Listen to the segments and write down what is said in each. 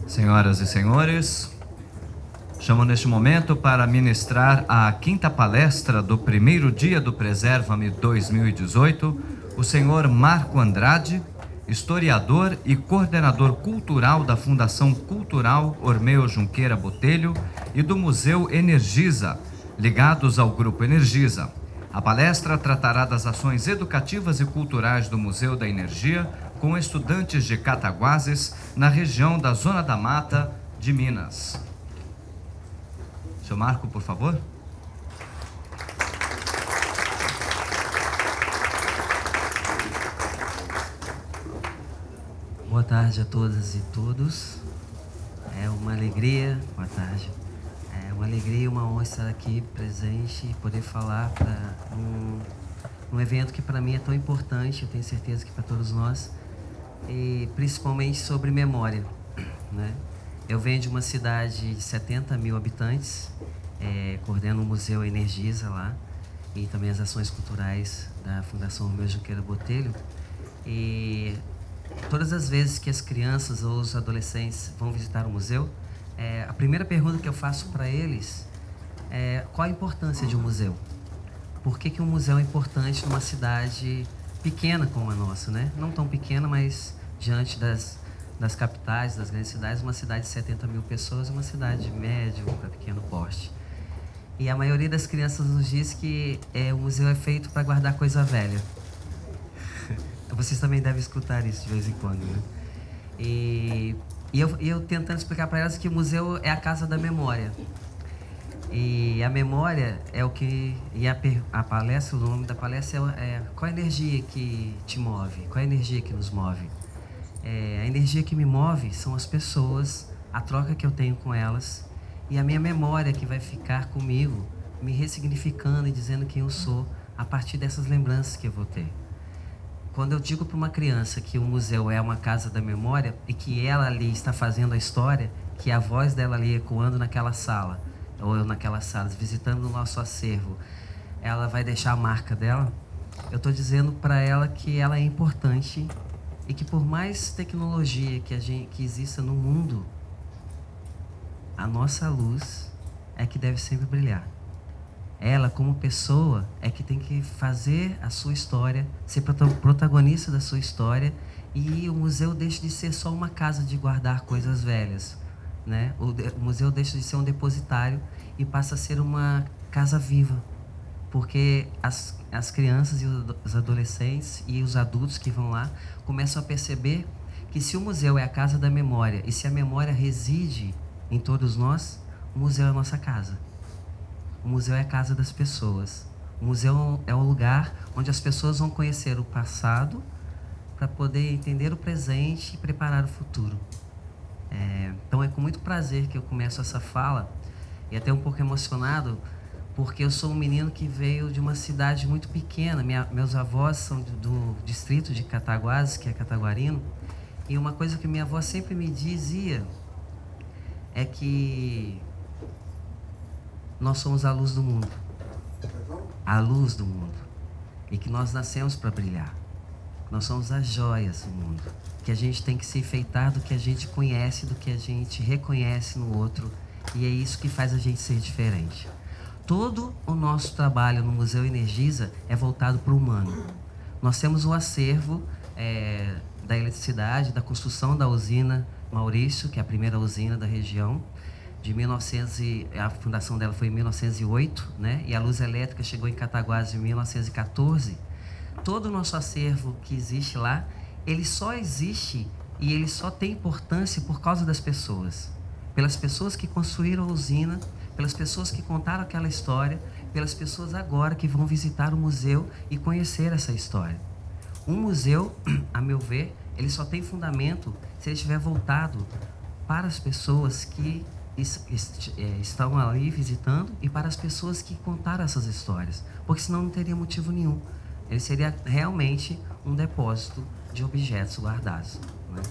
Senhoras e senhores, chamo neste momento para ministrar a quinta palestra do primeiro dia do Preserva-me 2018, o senhor Marco Andrade, historiador e coordenador cultural da Fundação Cultural Ormeu Junqueira Botelho e do Museu Energisa, ligados ao Grupo Energisa. A palestra tratará das ações educativas e culturais do Museu da Energia com estudantes de Cataguases na região da Zona da Mata de Minas. Seu Marco, por favor. Boa tarde a todas e todos. É uma alegria, boa tarde. É uma alegria e uma honra estar aqui presente e poder falar para um evento que para mim é tão importante, eu tenho certeza que para todos nós, e principalmente sobre memória, né? Eu venho de uma cidade de 70 mil habitantes, coordeno o Museu Energisa lá e também as ações culturais da Fundação Ormeu Junqueira Botelho. E todas as vezes que as crianças ou os adolescentes vão visitar o museu, a primeira pergunta que eu faço para eles é qual a importância de um museu? Por que um museu é importante numa cidade pequena como a nossa, né? Não tão pequena, mas diante das capitais, das grandes cidades, uma cidade de 70 mil pessoas é uma cidade médio para pequeno porte. E a maioria das crianças nos diz que o museu é feito para guardar coisa velha. Vocês também devem escutar isso de vez em quando, né? E eu tentando explicar para elas que o museu é a casa da memória. E a memória é o que... E a palestra, o nome da palestra é qual a energia que te move? Qual a energia que nos move? A energia que me move são as pessoas, a troca que eu tenho com elas e a minha memória que vai ficar comigo, me ressignificando e dizendo quem eu sou a partir dessas lembranças que eu vou ter. Quando eu digo para uma criança que o museu é uma casa da memória e que ela ali está fazendo a história, que a voz dela ali ecoando naquela sala, ou eu naquelas salas, visitando o nosso acervo, ela vai deixar a marca dela, eu estou dizendo para ela que ela é importante e que por mais tecnologia que exista no mundo, a nossa luz é que deve sempre brilhar. Ela, como pessoa, é que tem que fazer a sua história, ser protagonista da sua história, e o museu deixa de ser só uma casa de guardar coisas velhas, né? O museu deixa de ser um depositário e passa a ser uma casa viva, porque as crianças e os adolescentes e os adultos que vão lá começam a perceber que se o museu é a casa da memória e se a memória reside em todos nós, o museu é a nossa casa. O museu é a casa das pessoas. O museu é o lugar onde as pessoas vão conhecer o passado para poder entender o presente e preparar o futuro. Então é com muito prazer que eu começo essa fala e até um pouco emocionado, porque eu sou um menino que veio de uma cidade muito pequena. Meus avós são do distrito de Cataguases, que é Cataguarino, e uma coisa que minha avó sempre me dizia é que nós somos a luz do mundo, a luz do mundo, e que nós nascemos para brilhar. Nós somos as joias do mundo, que a gente tem que se enfeitar do que a gente conhece, do que a gente reconhece no outro, e é isso que faz a gente ser diferente. Todo o nosso trabalho no Museu Energisa é voltado para o humano. Nós temos o acervo da eletricidade, da construção da usina Maurício, que é a primeira usina da região, a fundação dela foi em 1908, né? E a luz elétrica chegou em Cataguases em 1914. Todo o nosso acervo que existe lá, ele só existe e ele só tem importância por causa das pessoas. Pelas pessoas que construíram a usina, pelas pessoas que contaram aquela história, pelas pessoas agora que vão visitar o museu e conhecer essa história. Um museu, a meu ver, ele só tem fundamento se ele estiver voltado para as pessoas que estão ali visitando e para as pessoas que contaram essas histórias, porque senão não teria motivo nenhum. Ele seria realmente um depósito de objetos guardados, né?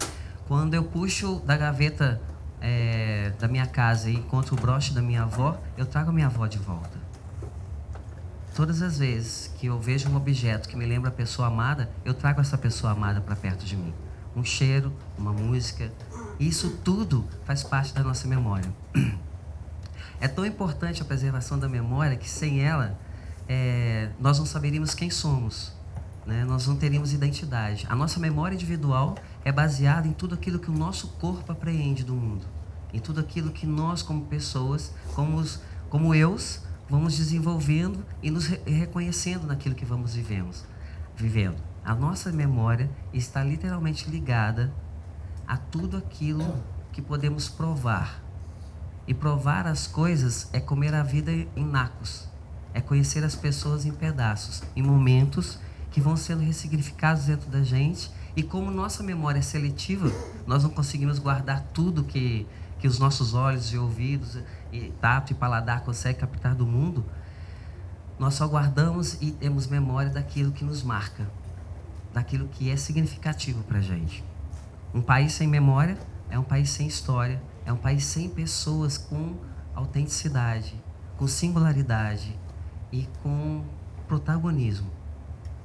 Quando eu puxo da gaveta da minha casa e encontro o broche da minha avó, eu trago a minha avó de volta. Todas as vezes que eu vejo um objeto que me lembra a pessoa amada, eu trago essa pessoa amada para perto de mim. Um cheiro, uma música, E isso tudo faz parte da nossa memória. É tão importante a preservação da memória que sem ela, nós não saberíamos quem somos, né? Nós não teríamos identidade. A nossa memória individual é baseada em tudo aquilo que o nosso corpo apreende do mundo, em tudo aquilo que nós, como pessoas, como eus, vamos desenvolvendo e nos reconhecendo naquilo que vamos vivendo. A nossa memória está literalmente ligada a tudo aquilo que podemos provar. E provar as coisas é comer a vida em nacos, é conhecer as pessoas em pedaços, em momentos que vão sendo ressignificados dentro da gente. E como nossa memória é seletiva, nós não conseguimos guardar tudo que os nossos olhos e ouvidos, e tato e paladar conseguem captar do mundo. Nós só guardamos e temos memória daquilo que nos marca, daquilo que é significativo para a gente. Um país sem memória é um país sem história, é um país sem pessoas com autenticidade, com singularidade e com protagonismo.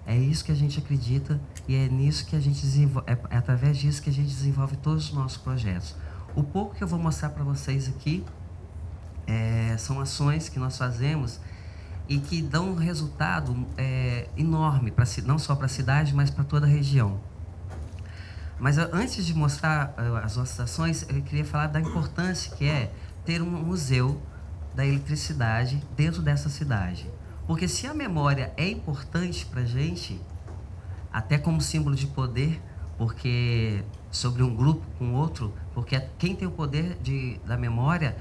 É isso que a gente acredita e é nisso que a gente desenvolve, é através disso que a gente desenvolve todos os nossos projetos. O pouco que eu vou mostrar para vocês aqui são ações que nós fazemos e que dão um resultado enorme, não só para a cidade, mas para toda a região. Mas antes de mostrar as nossas ações, eu queria falar da importância que é ter um museu da eletricidade dentro dessa cidade. Porque se a memória é importante para a gente, até como símbolo de poder, porque sobre um grupo com outro, porque quem tem o poder da memória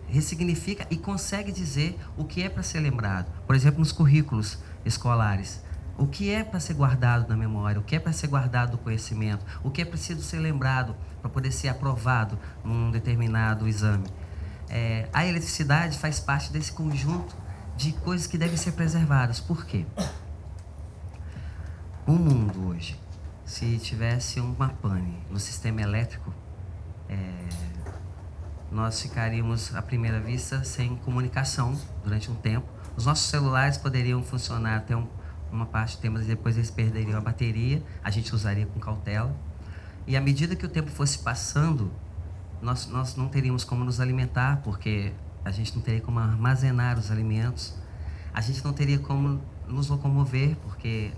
ressignifica e consegue dizer o que é para ser lembrado. Por exemplo, nos currículos escolares. O que é para ser guardado na memória, o que é para ser guardado do conhecimento, o que é preciso ser lembrado para poder ser aprovado num determinado exame. A eletricidade faz parte desse conjunto de coisas que devem ser preservadas. Por quê? O mundo hoje, se tivesse uma pane no sistema elétrico, nós ficaríamos, à primeira vista, sem comunicação durante um tempo. Os nossos celulares poderiam funcionar até uma parte do tempo, mas depois eles perderiam a bateria, a gente usaria com cautela. E à medida que o tempo fosse passando, nós não teríamos como nos alimentar, porque a gente não teria como armazenar os alimentos, a gente não teria como nos locomover, porque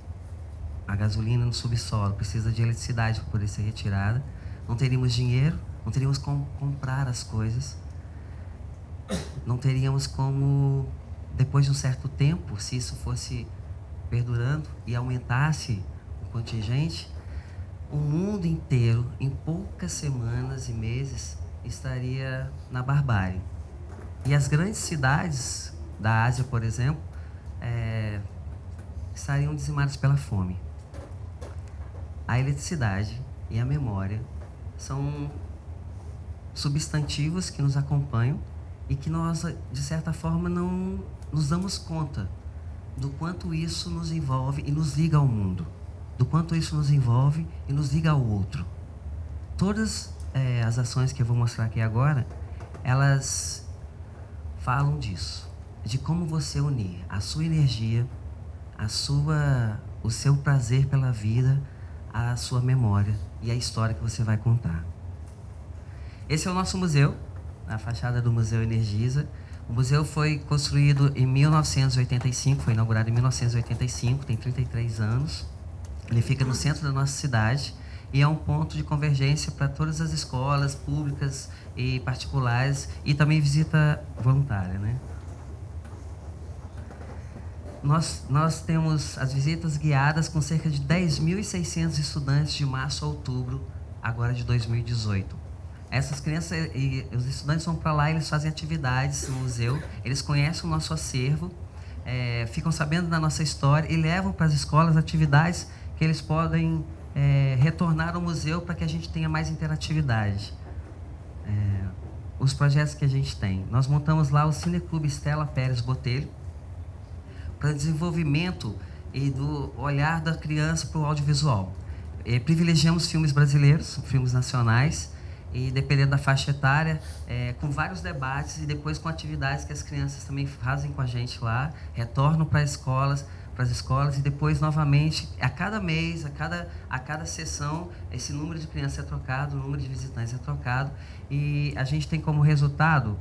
a gasolina no subsolo precisa de eletricidade para poder ser retirada, não teríamos dinheiro, não teríamos como comprar as coisas, não teríamos como, depois de um certo tempo, se isso fosse perdurando e aumentasse o contingente, o mundo inteiro, em poucas semanas e meses, estaria na barbárie. E as grandes cidades da Ásia, por exemplo, estariam dizimadas pela fome. A eletricidade e a memória são substantivos que nos acompanham e que nós, de certa forma, não nos damos conta do quanto isso nos envolve e nos liga ao mundo, do quanto isso nos envolve e nos liga ao outro. Todas as ações que eu vou mostrar aqui agora, elas falam disso, de como você unir a sua energia, o seu prazer pela vida, a sua memória e a história que você vai contar. Esse é o nosso museu, a fachada do Museu Energisa. O museu foi construído em 1985, foi inaugurado em 1985, tem 33 anos. Ele fica no centro da nossa cidade e é um ponto de convergência para todas as escolas públicas e particulares e também visita voluntária, né? Nós temos as visitas guiadas com cerca de 10.600 estudantes de março a outubro, agora de 2018. Essas crianças e os estudantes vão para lá, eles fazem atividades no museu, eles conhecem o nosso acervo, ficam sabendo da nossa história e levam para as escolas atividades que eles podem retornar ao museu para que a gente tenha mais interatividade. Os projetos que a gente tem. Nós montamos lá o Cineclube Estela Pérez Botelho, para desenvolvimento e do olhar da criança para o audiovisual. Privilegiamos filmes brasileiros, filmes nacionais, e dependendo da faixa etária, com vários debates e depois com atividades que as crianças também fazem com a gente lá, retornam para escolas, para as escolas e depois, novamente, a cada mês, a cada sessão, esse número de crianças é trocado, o número de visitantes é trocado, e a gente tem como resultado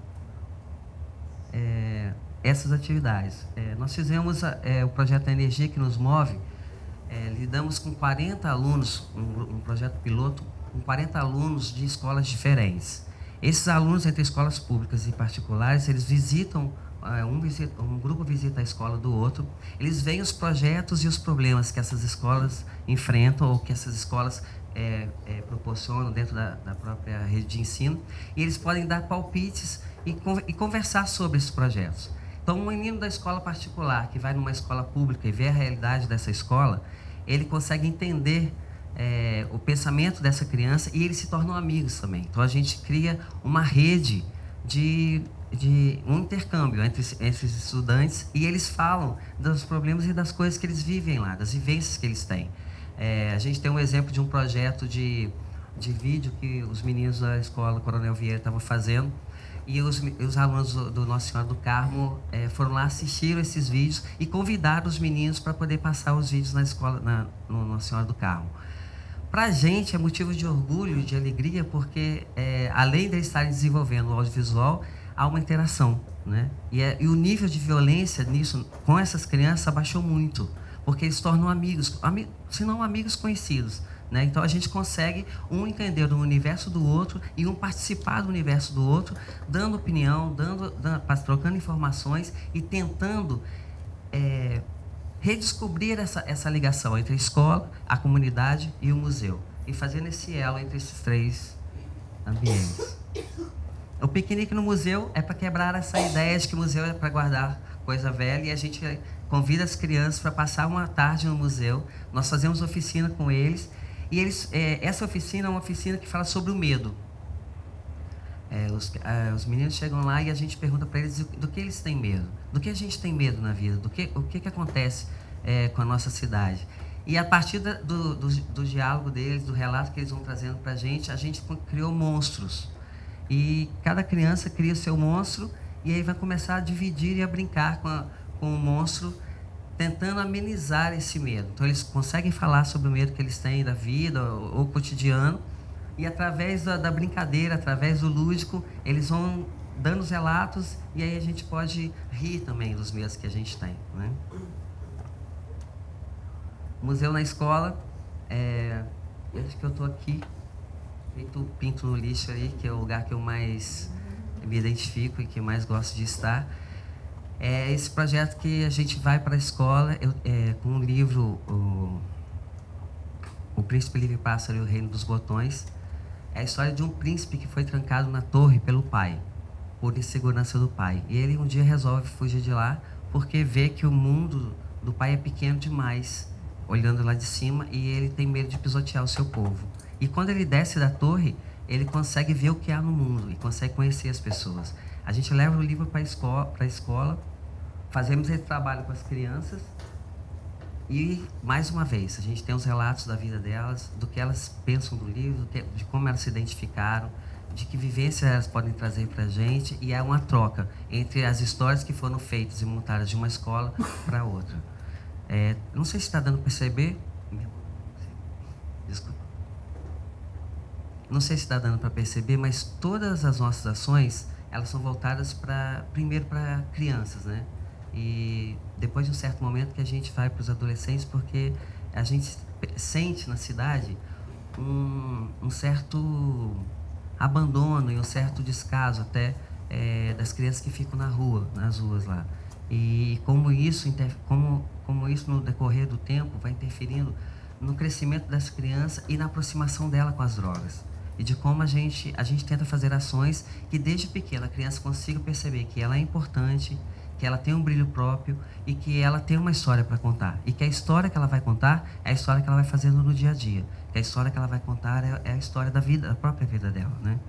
essas atividades. Nós fizemos o projeto da energia que nos move, lidamos com 40 alunos, um projeto piloto, com 40 alunos de escolas diferentes. Esses alunos, entre escolas públicas e particulares, eles visitam, um grupo visita a escola do outro, eles veem os projetos e os problemas que essas escolas enfrentam ou que essas escolas proporcionam dentro da própria rede de ensino, e eles podem dar palpites e conversar sobre esses projetos. Então, um menino da escola particular que vai numa escola pública e vê a realidade dessa escola, ele consegue entender o pensamento dessa criança e eles se tornam amigos também. Então, a gente cria uma rede de um intercâmbio entre esses estudantes e eles falam dos problemas e das coisas que eles vivem lá, das vivências que eles têm. A gente tem um exemplo de um projeto de vídeo que os meninos da escola Coronel Vieira estavam fazendo, e os alunos do Nossa Senhora do Carmo foram lá, assistiram esses vídeos e convidaram os meninos para poder passar os vídeos na escola, no Nossa Senhora do Carmo. Para a gente é motivo de orgulho, de alegria, porque além de eles estarem desenvolvendo o audiovisual, há uma interação, né? E o nível de violência nisso, com essas crianças, abaixou muito, porque eles se tornam amigos, se não amigos conhecidos, né? Então a gente consegue um entender o universo do outro e um participar do universo do outro, dando opinião, trocando informações e tentando redescobrir essa ligação entre a escola, a comunidade e o museu, e fazendo esse elo entre esses três ambientes. O piquenique no museu é para quebrar essa ideia de que o museu é para guardar coisa velha, e a gente convida as crianças para passar uma tarde no museu. Nós fazemos oficina com eles, e essa oficina é uma oficina que fala sobre o medo. Os meninos chegam lá e a gente pergunta para eles do que eles têm medo, do que a gente tem medo na vida, o que acontece com a nossa cidade. E a partir do diálogo deles, do relato que eles vão trazendo para a gente criou monstros. E cada criança cria o seu monstro e aí vai começar a dividir e a brincar com o monstro, tentando amenizar esse medo. Então eles conseguem falar sobre o medo que eles têm da vida ou cotidiano, e através da brincadeira, através do lúdico, eles vão dando os relatos, e aí a gente pode rir também dos medos que a gente tem, né? Museu na escola, acho que eu estou aqui, feito pinto no lixo ali, que é o lugar que eu mais me identifico e que mais gosto de estar. É esse projeto que a gente vai para a escola, com o livro O Príncipe Livre Pássaro e o Reino dos Botões. É a história de um príncipe que foi trancado na torre pelo pai, por insegurança do pai. E ele um dia resolve fugir de lá, porque vê que o mundo do pai é pequeno demais, olhando lá de cima, e ele tem medo de pisotear o seu povo. E quando ele desce da torre, ele consegue ver o que há no mundo e consegue conhecer as pessoas. A gente leva o livro para a escola, fazemos esse trabalho com as crianças e, mais uma vez, a gente tem os relatos da vida delas, do que elas pensam do livro, de como elas se identificaram, de que vivência elas podem trazer para a gente, e é uma troca entre as histórias que foram feitas e montadas de uma escola para outra. Não sei se está dando para perceber. Desculpa. Não sei se está dando para perceber, mas todas as nossas ações, elas são voltadas primeiro para crianças, né? E depois de um certo momento que a gente vai para os adolescentes, porque a gente sente na cidade um certo abandono e um certo descaso até das crianças que ficam nas ruas lá. E como isso no decorrer do tempo vai interferindo no crescimento dessa criança e na aproximação dela com as drogas. E de como a gente tenta fazer ações que desde pequena a criança consiga perceber que ela é importante, que ela tem um brilho próprio e que ela tem uma história para contar. E que a história que ela vai contar é a história que ela vai fazendo no dia a dia. Que a história que ela vai contar é a história da vida, da própria vida dela, né?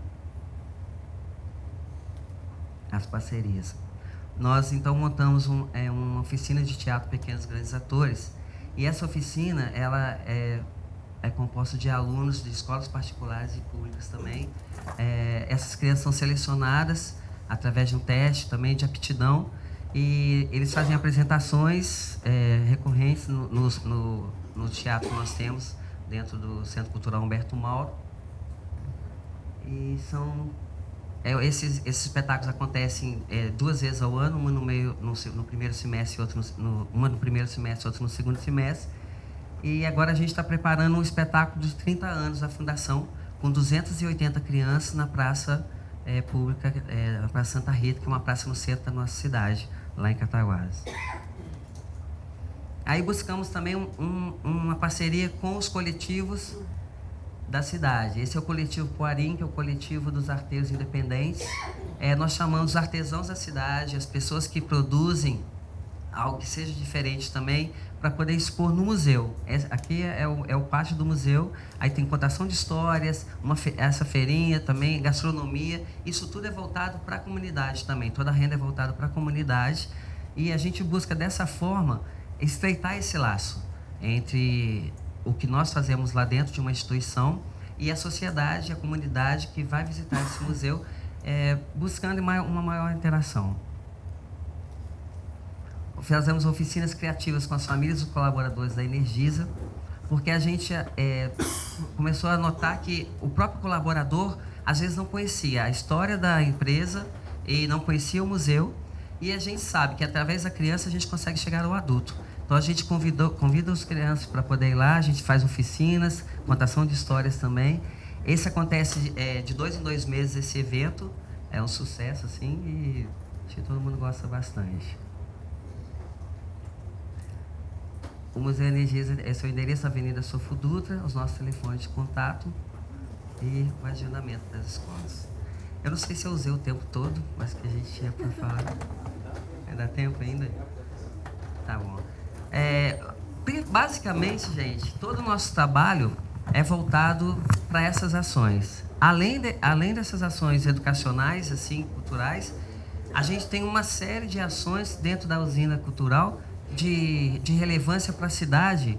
As parcerias. Nós, então, montamos uma oficina de teatro Pequenos Grandes Atores. E essa oficina, ela é composta de alunos de escolas particulares e públicas também. Essas crianças são selecionadas através de um teste também de aptidão. E eles fazem apresentações recorrentes no teatro que nós temos dentro do Centro Cultural Humberto Mauro. E esses espetáculos acontecem 2 vezes ao ano, uma no primeiro semestre, uma no primeiro semestre, outra no segundo semestre. E agora a gente está preparando um espetáculo de 30 anos da Fundação, com 280 crianças na praça pública, na Praça Santa Rita, que é uma praça no centro da nossa cidade, lá em Cataguases. Aí buscamos também uma parceria com os coletivos da cidade. Esse é o coletivo Poarim, que é o coletivo dos artesãos independentes. Nós chamamos os artesãos da cidade, as pessoas que produzem algo que seja diferente também, para poder expor no museu. Aqui é o pátio do museu, aí tem contação de histórias, essa feirinha também, gastronomia, isso tudo é voltado para a comunidade também, toda a renda é voltada para a comunidade, e a gente busca dessa forma estreitar esse laço entre o que nós fazemos lá dentro de uma instituição e a sociedade, a comunidade que vai visitar esse museu, buscando uma maior interação. Fazemos oficinas criativas com as famílias e os colaboradores da Energisa, porque a gente começou a notar que o próprio colaborador, às vezes, não conhecia a história da empresa e não conhecia o museu, e a gente sabe que, através da criança, a gente consegue chegar ao adulto. Então, a gente convida os crianças para poder ir lá, a gente faz oficinas, contação de histórias também. Esse acontece de 2 em 2 meses, esse evento. É um sucesso, assim, e acho que todo mundo gosta bastante. O Museu Energisa é seu endereço, Avenida Sofo Dutra, os nossos telefones de contato e o agendamento das escolas. Eu não sei se eu usei o tempo todo, mas que a gente tinha para falar. Vai dar tempo ainda? Tá bom. Basicamente, gente, todo o nosso trabalho é voltado para essas ações. Além dessas ações educacionais, assim, culturais, a gente tem uma série de ações dentro da usina cultural de relevância para a cidade,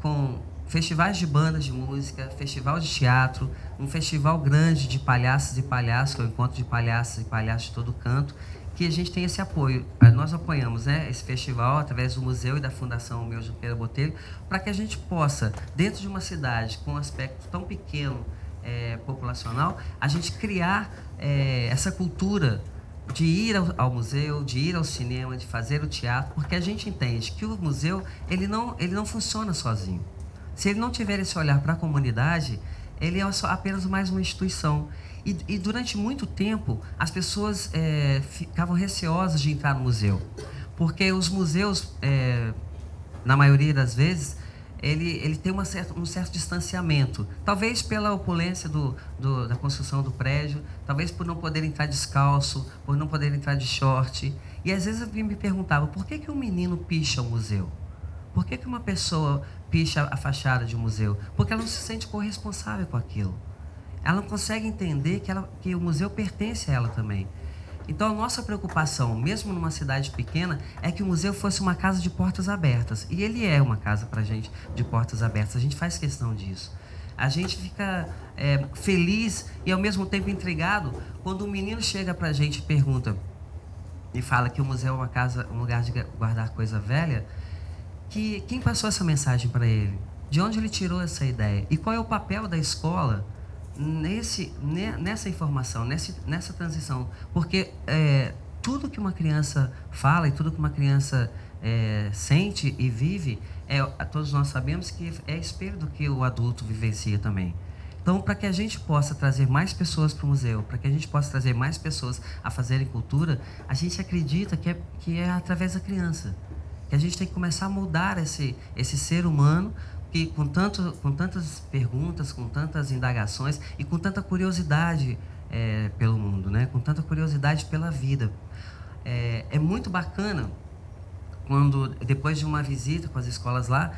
com festivais de bandas de música, festival de teatro, um festival grande de palhaços e palhaços, que é o encontro de palhaços e palhaços de todo canto, que a gente tem esse apoio. Nós apoiamos esse festival através do museu e da Fundação Meu Junqueira Botelho, para que a gente possa, dentro de uma cidade com um aspecto tão pequeno, populacional, a gente criar essa cultura de ir ao museu, de ir ao cinema, de fazer o teatro, porque a gente entende que o museu ele não funciona sozinho. Se ele não tiver esse olhar para a comunidade, ele é apenas mais uma instituição. E durante muito tempo, as pessoas ficavam receosas de entrar no museu, porque os museus, na maioria das vezes, ele tem um certo distanciamento. Talvez pela opulência da construção do prédio, talvez por não poder entrar descalço, por não poder entrar de short. E às vezes eu me perguntava, por que um menino picha o museu? Por que uma pessoa picha a fachada de um museu? Porque ela não se sente corresponsável com aquilo. Ela não consegue entender que o museu pertence a ela também. Então, a nossa preocupação, mesmo numa cidade pequena, é que o museu fosse uma casa de portas abertas. E ele é uma casa para a gente de portas abertas. A gente faz questão disso. A gente fica feliz e, ao mesmo tempo, intrigado quando um menino chega para a gente e pergunta e fala que o museu é uma casa, um lugar de guardar coisa velha. Quem passou essa mensagem para ele? De onde ele tirou essa ideia? E qual é o papel da escola nessa informação, nessa transição? Porque tudo que uma criança fala e tudo que uma criança sente e vive, todos nós sabemos que é espelho do que o adulto vivencia também. Então, para que a gente possa trazer mais pessoas para o museu, para que a gente possa trazer mais pessoas a fazerem cultura, a gente acredita que é através da criança. Que a gente tem que começar a moldar esse ser humano que com tantas perguntas, com tantas indagações e com tanta curiosidade pelo mundo, né? Com tanta curiosidade pela vida. É muito bacana quando, depois de uma visita com as escolas lá,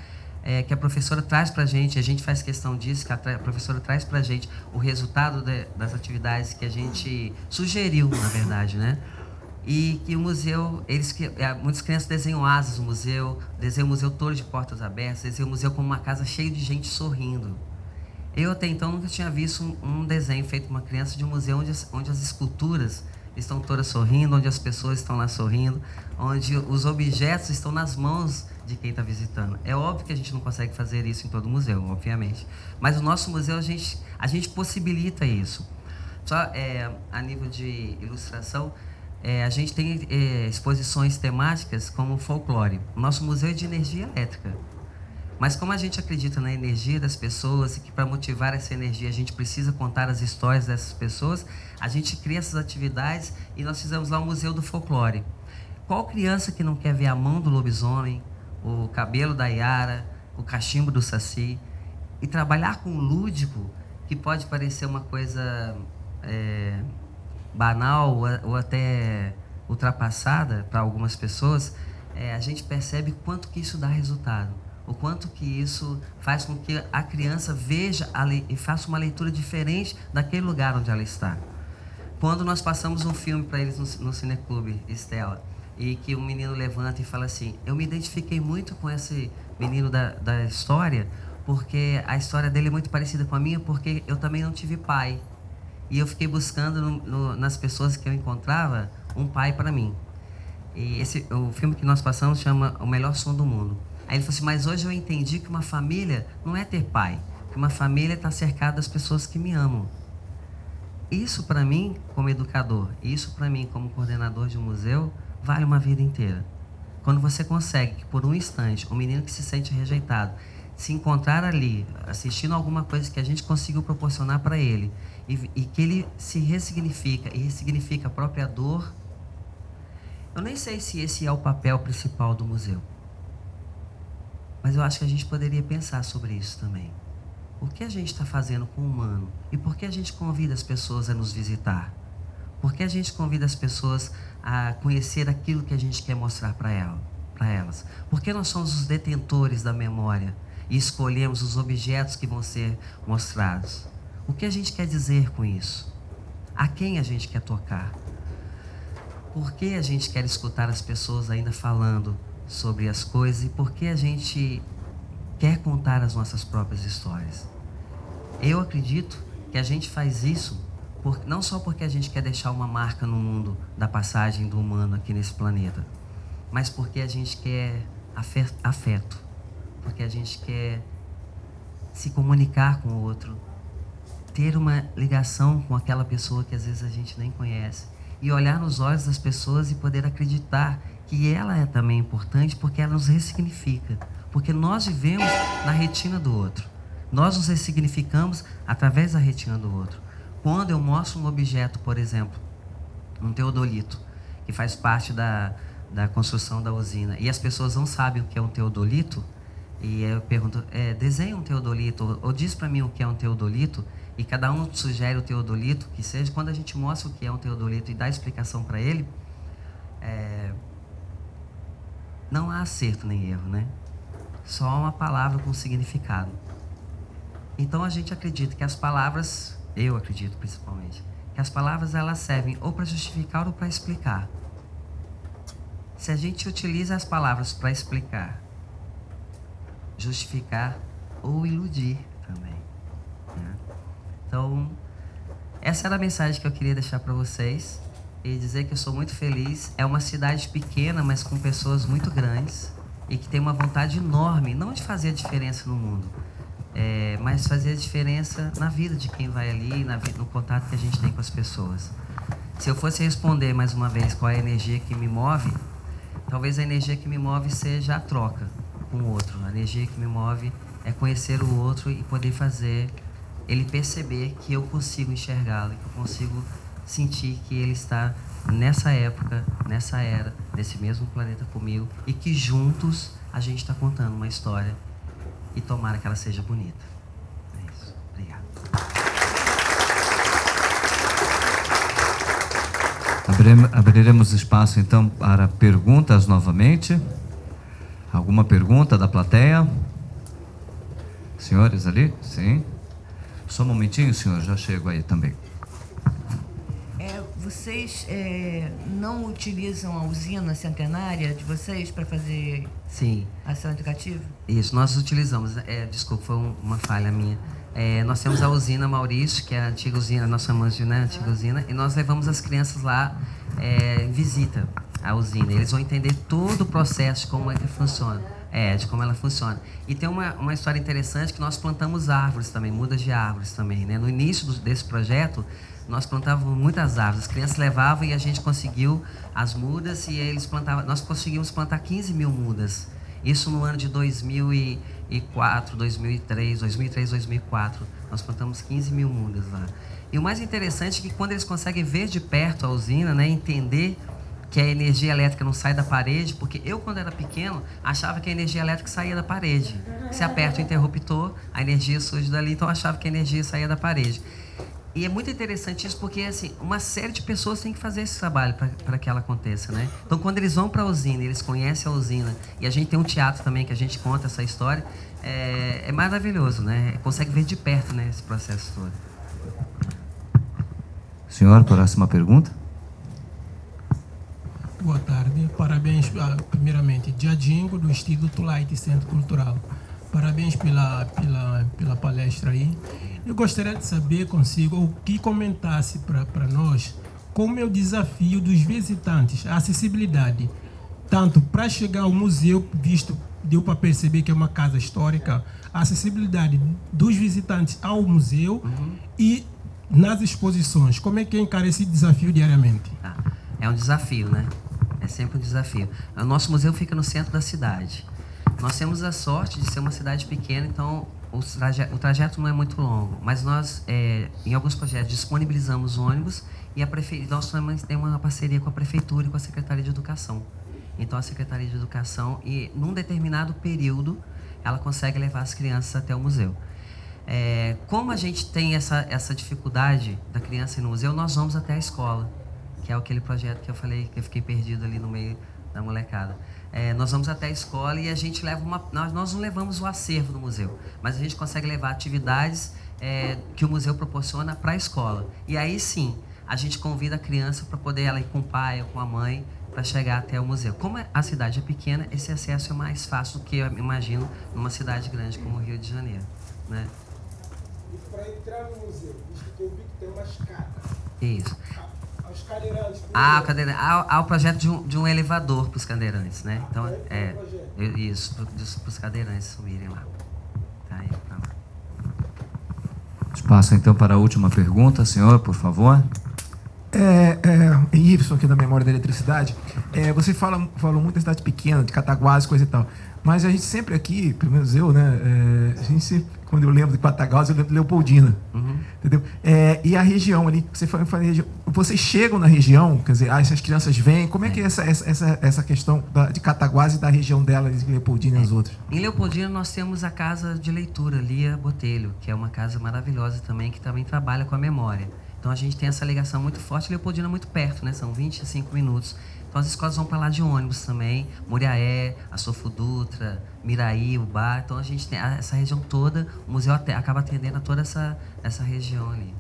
que a professora traz para a gente faz questão disso, que a professora traz para a gente o resultado das atividades que a gente sugeriu, na verdade, né? E que o museu, muitas crianças desenham asas no museu, desenham o museu todo de portas abertas, desenham o museu como uma casa cheia de gente sorrindo. Eu até então nunca tinha visto um desenho feito por uma criança de um museu onde as esculturas estão todas sorrindo, onde as pessoas estão lá sorrindo, onde os objetos estão nas mãos de quem está visitando. É óbvio que a gente não consegue fazer isso em todo museu, obviamente. Mas o nosso museu, a gente possibilita isso. Só a nível de ilustração, a gente tem exposições temáticas como folclore. O nosso museu é de energia elétrica. Mas como a gente acredita na energia das pessoas e que para motivar essa energia a gente precisa contar as histórias dessas pessoas, a gente cria essas atividades e nós fizemos lá o Museu do Folclore. Qual criança que não quer ver a mão do lobisomem, o cabelo da Yara, o cachimbo do Saci? E trabalhar com o lúdico, que pode parecer uma coisa banal ou até ultrapassada para algumas pessoas, a gente percebe quanto que isso dá resultado. O quanto que isso faz com que a criança veja e faça uma leitura diferente daquele lugar onde ela está. Quando nós passamos um filme para eles no Cineclube, Estela, e que um menino levanta e fala assim, eu me identifiquei muito com esse menino da história, porque a história dele é muito parecida com a minha, porque eu também não tive pai. E eu fiquei buscando nas pessoas que eu encontrava um pai para mim. E o filme que nós passamos chama O Melhor Som do Mundo. Aí ele falou assim, mas hoje eu entendi que uma família não é ter pai, que uma família está cercada das pessoas que me amam. Isso para mim, como educador, isso para mim, como coordenador de um museu, vale uma vida inteira. Quando você consegue que por um instante, um menino que se sente rejeitado, se encontrar ali, assistindo alguma coisa que a gente conseguiu proporcionar para ele, e que ele se ressignifica e ressignifica a própria dor, eu nem sei se esse é o papel principal do museu. Mas eu acho que a gente poderia pensar sobre isso também. O que a gente está fazendo com o humano? E por que a gente convida as pessoas a nos visitar? Por que a gente convida as pessoas a conhecer aquilo que a gente quer mostrar para elas? Por que nós somos os detentores da memória e escolhemos os objetos que vão ser mostrados? O que a gente quer dizer com isso? A quem a gente quer tocar? Por que a gente quer escutar as pessoas ainda falando sobre as coisas e por que a gente quer contar as nossas próprias histórias? Eu acredito que a gente faz isso não só porque a gente quer deixar uma marca no mundo da passagem do humano aqui nesse planeta, mas porque a gente quer afeto, porque a gente quer se comunicar com o outro, ter uma ligação com aquela pessoa que às vezes a gente nem conhece e olhar nos olhos das pessoas e poder acreditar que ela é também importante porque ela nos ressignifica. Porque nós vivemos na retina do outro. Nós nos ressignificamos através da retina do outro. Quando eu mostro um objeto, por exemplo, um teodolito, que faz parte da construção da usina, e as pessoas não sabem o que é um teodolito, e eu pergunto, desenha um teodolito, ou diz para mim o que é um teodolito, e cada um sugere o teodolito, que seja, quando a gente mostra o que é um teodolito e dá explicação para ele, não há acerto nem erro, né? Só uma palavra com significado. Então a gente acredita que as palavras, eu acredito principalmente, que as palavras elas servem ou para justificar ou para explicar. Se a gente utiliza as palavras para explicar, justificar ou iludir também, né? Então, essa era a mensagem que eu queria deixar para vocês. E dizer que eu sou muito feliz. É uma cidade pequena, mas com pessoas muito grandes e que tem uma vontade enorme, não de fazer a diferença no mundo, mas fazer a diferença na vida de quem vai ali, no contato que a gente tem com as pessoas. Se eu fosse responder mais uma vez qual é a energia que me move, talvez a energia que me move seja a troca com o outro. A energia que me move é conhecer o outro e poder fazer ele perceber que eu consigo enxergá-lo, que eu consigo sentir que ele está nessa época, nessa era, nesse mesmo planeta comigo e que juntos a gente está contando uma história e tomara que ela seja bonita. É isso. Obrigado. Abriremos espaço então para perguntas novamente. Alguma pergunta da plateia? Senhores ali? Sim. Só um momentinho, senhor, já chego aí também. Vocês não utilizam a usina centenária de vocês para fazer Sim. ação educativa? Isso, nós utilizamos. Desculpa, foi uma falha minha. Nós temos a usina Maurício, que é a antiga usina, nós chamamos de, né, antiga usina, e nós levamos as crianças lá em visita à usina. Eles vão entender todo o processo, de como é que funciona. De como ela funciona. E tem uma história interessante que nós plantamos árvores também, mudas de árvores também, né? No início desse projeto, nós plantávamos muitas árvores. As crianças levavam e a gente conseguiu as mudas e eles plantavam. Nós conseguimos plantar 15 mil mudas. Isso no ano de 2004, 2003, 2004. Nós plantamos 15 mil mudas lá. E o mais interessante é que quando eles conseguem ver de perto a usina, né, entender que a energia elétrica não sai da parede, porque eu, quando era pequeno, achava que a energia elétrica saía da parede. Se aperta o interruptor, a energia surge dali, então eu achava que a energia saía da parede. E é muito interessante isso, porque assim, uma série de pessoas tem que fazer esse trabalho para que ela aconteça, né? Então, quando eles vão para a usina, eles conhecem a usina, e a gente tem um teatro também que a gente conta essa história, é maravilhoso, né? Consegue ver de perto, né, esse processo todo. Senhor, próxima pergunta. Boa tarde, parabéns, primeiramente, Diadingo, do Instituto Light Centro Cultural. Parabéns pela palestra aí. Eu gostaria de saber consigo, ou que comentasse para nós, como é o desafio dos visitantes, a acessibilidade, tanto para chegar ao museu, visto, deu para perceber que é uma casa histórica, a acessibilidade dos visitantes ao museu e nas exposições. Como é que encara esse desafio diariamente? É um desafio, né? É sempre um desafio. O nosso museu fica no centro da cidade. Nós temos a sorte de ser uma cidade pequena, então o trajeto não é muito longo. Mas nós, em alguns projetos, disponibilizamos ônibus e nós também temos uma parceria com a Prefeitura e com a Secretaria de Educação. Então, a Secretaria de Educação, num determinado período, ela consegue levar as crianças até o museu. Como a gente tem essa dificuldade da criança ir no museu, nós vamos até a escola, que é aquele projeto que eu falei que eu fiquei perdido ali no meio da molecada. Nós vamos até a escola e a gente leva nós não levamos o acervo do museu, mas a gente consegue levar atividades que o museu proporciona para a escola. E aí sim, a gente convida a criança para poder ela ir com o pai ou com a mãe para chegar até o museu. Como a cidade é pequena, esse acesso é mais fácil do que, eu imagino, numa cidade grande como o Rio de Janeiro, né? E para entrar no museu, visto que eu vi que tem uma escada. Isso. Aos cadeirantes. Há o projeto de um elevador para os cadeirantes, né? Então, isso, para os cadeirantes subirem lá. Tá aí, pra lá. Espaço então para a última pergunta, senhor, por favor. Ibson, aqui da Memória da Eletricidade. Você falou muito da cidade pequena, de Cataguases, coisa e tal. Mas a gente sempre aqui, pelo menos eu, né? A gente sempre, quando eu lembro de Cataguases, eu lembro de Leopoldina. Entendeu? E a região ali, vocês chegam na região, quer dizer, essas crianças vêm, como é que é essa questão de Cataguases e da região dela, de Leopoldina e as outras? Em Leopoldina nós temos a casa de leitura, Lia Botelho, que é uma casa maravilhosa também, que também trabalha com a memória. Então a gente tem essa ligação muito forte, Leopoldina é muito perto, né? São 25 minutos. Então as escolas vão para lá de ônibus também, Muriaé, Astolfo Dutra, Miraí, Ubá. Então a gente tem essa região toda, o museu acaba atendendo a toda essa região ali.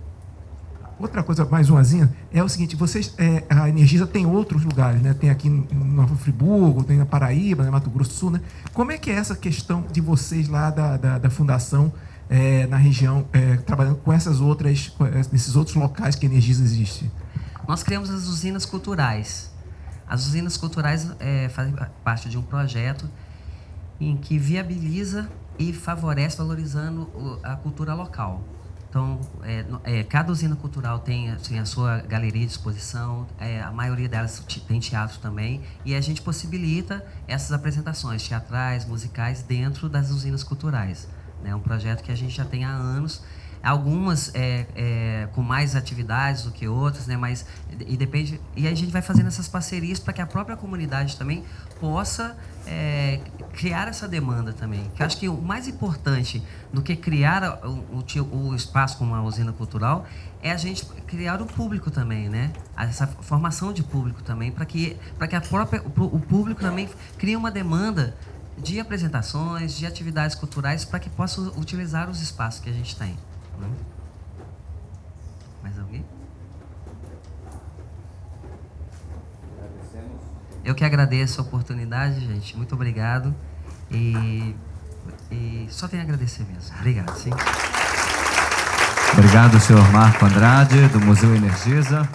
Outra coisa, mais umazinha, é o seguinte, vocês, a Energisa tem outros lugares, né? Tem aqui em Nova Friburgo, tem na Paraíba, no Mato Grosso do Sul, né? Como é que é essa questão de vocês lá da Fundação, na região, trabalhando com nesses outros locais que a Energisa existe? Nós criamos as usinas culturais. As usinas culturais fazem parte de um projeto em que viabiliza e favorece, valorizando a cultura local. Então, cada usina cultural tem a sua galeria de exposição, a maioria delas tem teatro também, e a gente possibilita essas apresentações teatrais, musicais, dentro das usinas culturais. É um projeto que a gente já tem há anos, algumas com mais atividades do que outras, né? Mas depende. E aí a gente vai fazendo essas parcerias para que a própria comunidade também possa criar essa demanda também. Que eu acho que o mais importante do que criar o espaço como uma usina cultural é a gente criar o público também, né? Essa formação de público também, para que o público também crie uma demanda de apresentações, de atividades culturais, para que possa utilizar os espaços que a gente tem. Mais alguém? Eu que agradeço a oportunidade, gente. Muito obrigado. E só tenho a agradecer mesmo. Obrigado, sim. Obrigado, senhor Marco Andrade, do Museu Energisa.